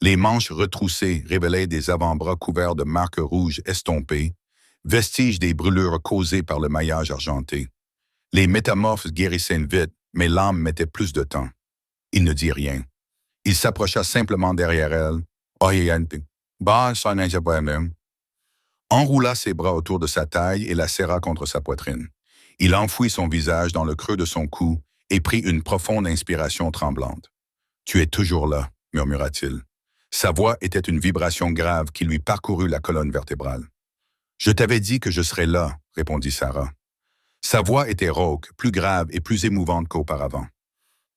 Les manches retroussées révélaient des avant-bras couverts de marques rouges estompées, vestiges des brûlures causées par le maillage argenté. Les métamorphes guérissaient vite, mais l'âme mettait plus de temps. Il ne dit rien. Il s'approcha simplement derrière elle. Enroula ses bras autour de sa taille et la serra contre sa poitrine. Il enfouit son visage dans le creux de son cou et prit une profonde inspiration tremblante. « Tu es toujours là, » murmura-t-il. Sa voix était une vibration grave qui lui parcourut la colonne vertébrale. « Je t'avais dit que je serais là, » répondit Sarah. Sa voix était rauque, plus grave et plus émouvante qu'auparavant.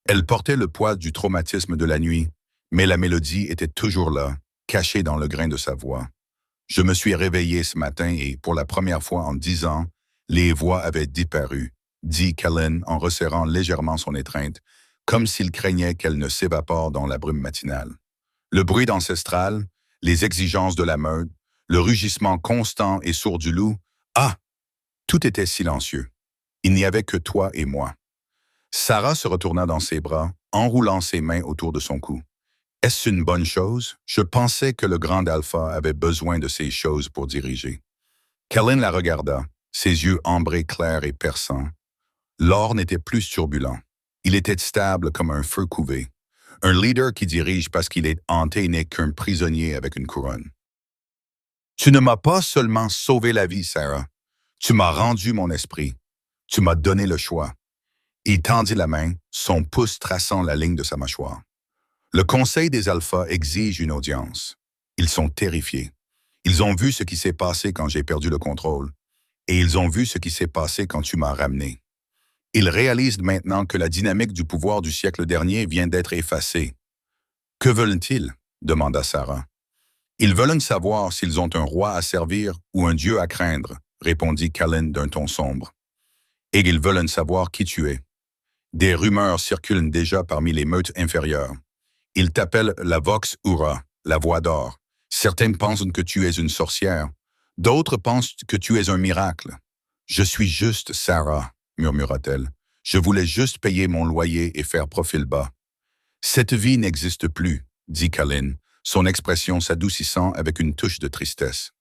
Elle portait le poids du traumatisme de la nuit, mais la mélodie était toujours là, cachée dans le grain de sa voix. Je me suis réveillé ce matin et, pour la première fois en 10 ans, les voix avaient disparu, dit Callan en resserrant légèrement son étreinte, comme s'il craignait qu'elle ne s'évapore dans la brume matinale. Le bruit ancestral, les exigences de la meute, le rugissement constant et sourd du loup, tout était silencieux. Il n'y avait que toi et moi. Sarah se retourna dans ses bras, enroulant ses mains autour de son cou. Est-ce une bonne chose? Je pensais que le grand Alpha avait besoin de ces choses pour diriger. Callan la regarda, ses yeux ambrés clairs et perçants. L'or n'était plus turbulent. Il était stable comme un feu couvé. Un leader qui dirige parce qu'il est hanté n'est qu'un prisonnier avec une couronne. Tu ne m'as pas seulement sauvé la vie, Sarah. Tu m'as rendu mon esprit. Tu m'as donné le choix. Il tendit la main, son pouce traçant la ligne de sa mâchoire. Le Conseil des Alphas exige une audience. Ils sont terrifiés. Ils ont vu ce qui s'est passé quand j'ai perdu le contrôle. Et ils ont vu ce qui s'est passé quand tu m'as ramené. Ils réalisent maintenant que la dynamique du pouvoir du siècle dernier vient d'être effacée. « Que veulent-ils » demanda Sarah. « Ils veulent savoir s'ils ont un roi à servir ou un dieu à craindre » répondit Callan d'un ton sombre. « Et ils veulent savoir qui tu es. Des rumeurs circulent déjà parmi les meutes inférieures. Ils t'appellent la Vox Ura, la voix d'or. Certains pensent que tu es une sorcière. D'autres pensent que tu es un miracle. Je suis juste Sarah, murmura-t-elle. Je voulais juste payer mon loyer et faire profil bas. Cette vie n'existe plus, dit Callan, son expression s'adoucissant avec une touche de tristesse.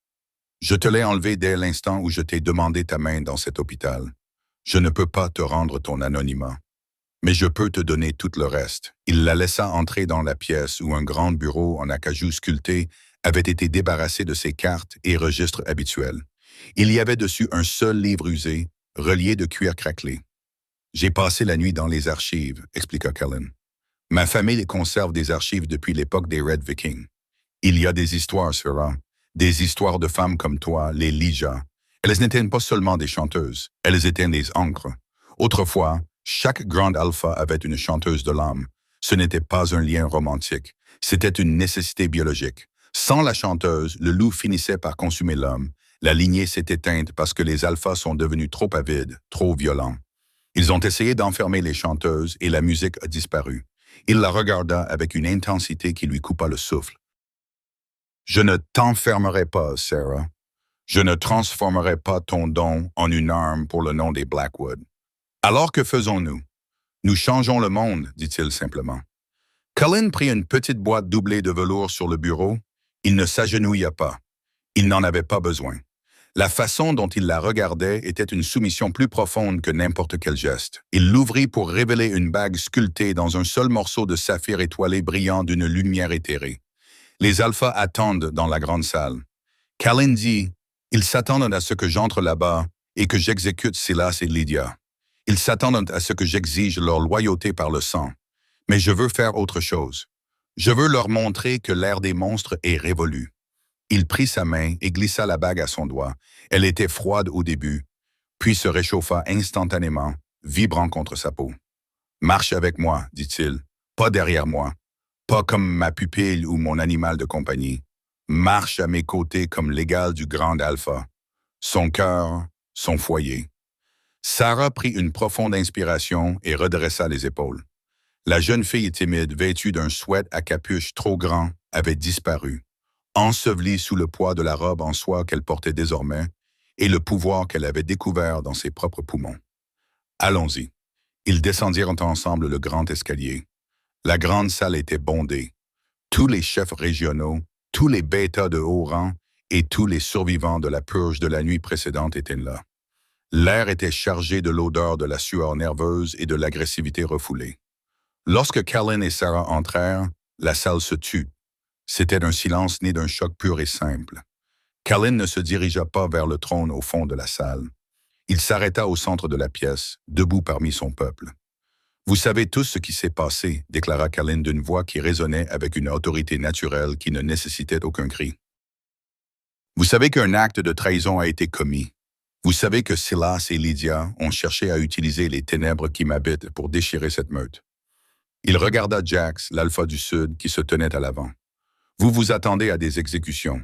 Je te l'ai enlevée dès l'instant où je t'ai demandé ta main dans cet hôpital. Je ne peux pas te rendre ton anonymat. Mais je peux te donner tout le reste. Il la laissa entrer dans la pièce où un grand bureau en acajou sculpté avait été débarrassé de ses cartes et registres habituels. Il y avait dessus un seul livre usé, relié de cuir craquelé. « J'ai passé la nuit dans les archives », expliqua Callan. « Ma famille conserve des archives depuis l'époque des Red Vikings. Il y a des histoires, Sarah, des histoires de femmes comme toi, les Lija. Elles n'étaient pas seulement des chanteuses, elles étaient des ancres. Autrefois, chaque grand alpha avait une chanteuse de l'âme. Ce n'était pas un lien romantique, c'était une nécessité biologique. Sans la chanteuse, le loup finissait par consumer l'homme. La lignée s'est éteinte parce que les alphas sont devenus trop avides, trop violents. Ils ont essayé d'enfermer les chanteuses et la musique a disparu. Il la regarda avec une intensité qui lui coupa le souffle. « Je ne t'enfermerai pas, Sarah. Je ne transformerai pas ton don en une arme pour le nom des Blackwood. Alors que faisons-nous? Nous changeons le monde, dit-il simplement. Cullen prit une petite boîte doublée de velours sur le bureau. Il ne s'agenouilla pas. Il n'en avait pas besoin. La façon dont il la regardait était une soumission plus profonde que n'importe quel geste. Il l'ouvrit pour révéler une bague sculptée dans un seul morceau de saphir étoilé brillant d'une lumière éthérée. Les alphas attendent dans la grande salle. Cullen dit, « Ils s'attendent à ce que j'entre là-bas et que j'exécute Silas et Lydia. Ils s'attendent à ce que j'exige leur loyauté par le sang. Mais je veux faire autre chose. Je veux leur montrer que l'ère des monstres est révolue. » Il prit sa main et glissa la bague à son doigt. Elle était froide au début, puis se réchauffa instantanément, vibrant contre sa peau. « Marche avec moi, dit-il, pas derrière moi, pas comme ma pupille ou mon animal de compagnie. Marche à mes côtés comme l'égal du grand alpha. Son cœur, son foyer. » Sarah prit une profonde inspiration et redressa les épaules. La jeune fille timide, vêtue d'un sweat à capuche trop grand, avait disparu, ensevelie sous le poids de la robe en soie qu'elle portait désormais et le pouvoir qu'elle avait découvert dans ses propres poumons. « Allons-y. » Ils descendirent ensemble le grand escalier. La grande salle était bondée. Tous les chefs régionaux, tous les bêtas de haut rang et tous les survivants de la purge de la nuit précédente étaient là. L'air était chargé de l'odeur de la sueur nerveuse et de l'agressivité refoulée. Lorsque Cullen et Sarah entrèrent, la salle se tut. C'était un silence né d'un choc pur et simple. Cullen ne se dirigea pas vers le trône au fond de la salle. Il s'arrêta au centre de la pièce, debout parmi son peuple. « Vous savez tous ce qui s'est passé, » déclara Cullen d'une voix qui résonnait avec une autorité naturelle qui ne nécessitait aucun cri. « Vous savez qu'un acte de trahison a été commis. Vous savez que Silas et Lydia ont cherché à utiliser les ténèbres qui m'habitent pour déchirer cette meute. » Il regarda Jax, l'alpha du Sud, qui se tenait à l'avant. « Vous vous attendez à des exécutions.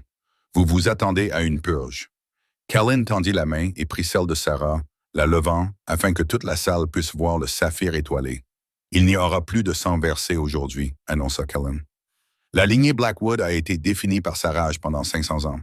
Vous vous attendez à une purge. » Cullen tendit la main et prit celle de Sarah, la levant afin que toute la salle puisse voir le saphir étoilé. « Il n'y aura plus de sang versé aujourd'hui, » annonça Cullen. « La lignée Blackwood a été définie par sa rage pendant 500 ans.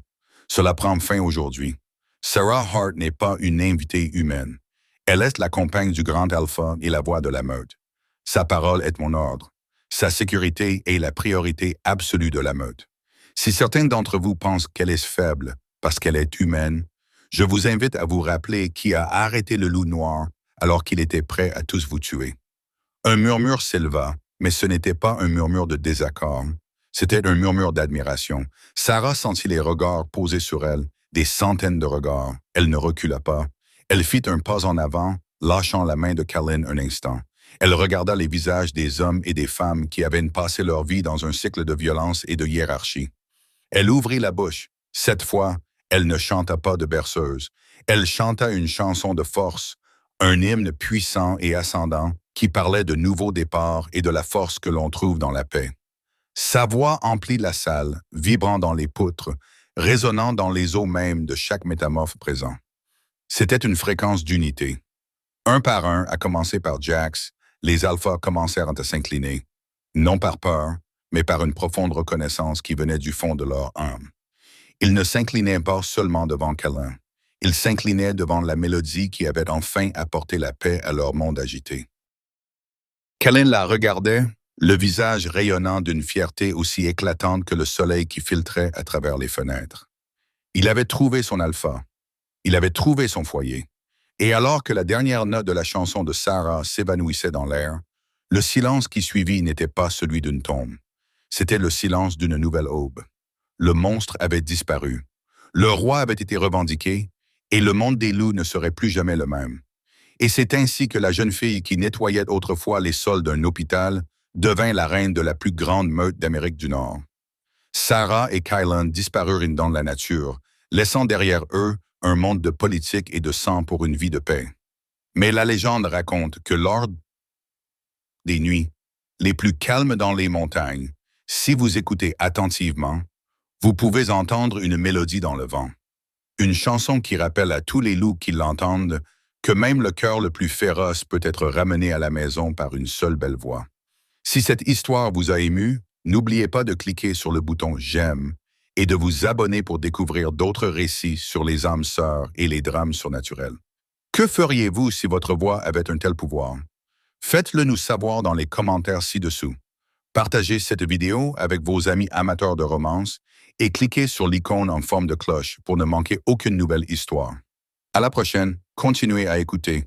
Cela prend fin aujourd'hui. Sarah Hart n'est pas une invitée humaine. Elle est la compagne du grand alpha et la voix de la meute. Sa parole est mon ordre. Sa sécurité est la priorité absolue de la meute. Si certains d'entre vous pensent qu'elle est faible parce qu'elle est humaine, je vous invite à vous rappeler qui a arrêté le loup noir alors qu'il était prêt à tous vous tuer. » Un murmure s'éleva, mais ce n'était pas un murmure de désaccord. C'était un murmure d'admiration. Sarah sentit les regards posés sur elle, des centaines de regards. Elle ne recula pas. Elle fit un pas en avant, lâchant la main de Cullen un instant. Elle regarda les visages des hommes et des femmes qui avaient passé leur vie dans un cycle de violence et de hiérarchie. Elle ouvrit la bouche. Cette fois, elle ne chanta pas de berceuse. Elle chanta une chanson de force, un hymne puissant et ascendant qui parlait de nouveaux départs et de la force que l'on trouve dans la paix. Sa voix emplit la salle, vibrant dans les poutres, résonnant dans les os mêmes de chaque métamorphe présent. C'était une fréquence d'unité. Un par un, à commencer par Jax, les alphas commencèrent à s'incliner, non par peur, mais par une profonde reconnaissance qui venait du fond de leur âme. Ils ne s'inclinaient pas seulement devant Cullen, ils s'inclinaient devant la mélodie qui avait enfin apporté la paix à leur monde agité. Cullen la regardait, le visage rayonnant d'une fierté aussi éclatante que le soleil qui filtrait à travers les fenêtres. Il avait trouvé son alpha, il avait trouvé son foyer. Et alors que la dernière note de la chanson de Sarah s'évanouissait dans l'air, le silence qui suivit n'était pas celui d'une tombe. C'était le silence d'une nouvelle aube. Le monstre avait disparu. Le roi avait été revendiqué, et le monde des loups ne serait plus jamais le même. Et c'est ainsi que la jeune fille qui nettoyait autrefois les sols d'un hôpital devint la reine de la plus grande meute d'Amérique du Nord. Sarah et Cullen disparurent dans la nature, laissant derrière eux un monde de politique et de sang pour une vie de paix. Mais la légende raconte que lors des nuits les plus calmes dans les montagnes, si vous écoutez attentivement, vous pouvez entendre une mélodie dans le vent. Une chanson qui rappelle à tous les loups qui l'entendent que même le cœur le plus féroce peut être ramené à la maison par une seule belle voix. Si cette histoire vous a ému, n'oubliez pas de cliquer sur le bouton « J'aime » et de vous abonner pour découvrir d'autres récits sur les âmes sœurs et les drames surnaturels. Que feriez-vous si votre voix avait un tel pouvoir? Faites-le nous savoir dans les commentaires ci-dessous. Partagez cette vidéo avec vos amis amateurs de romance et cliquez sur l'icône en forme de cloche pour ne manquer aucune nouvelle histoire. À la prochaine, continuez à écouter.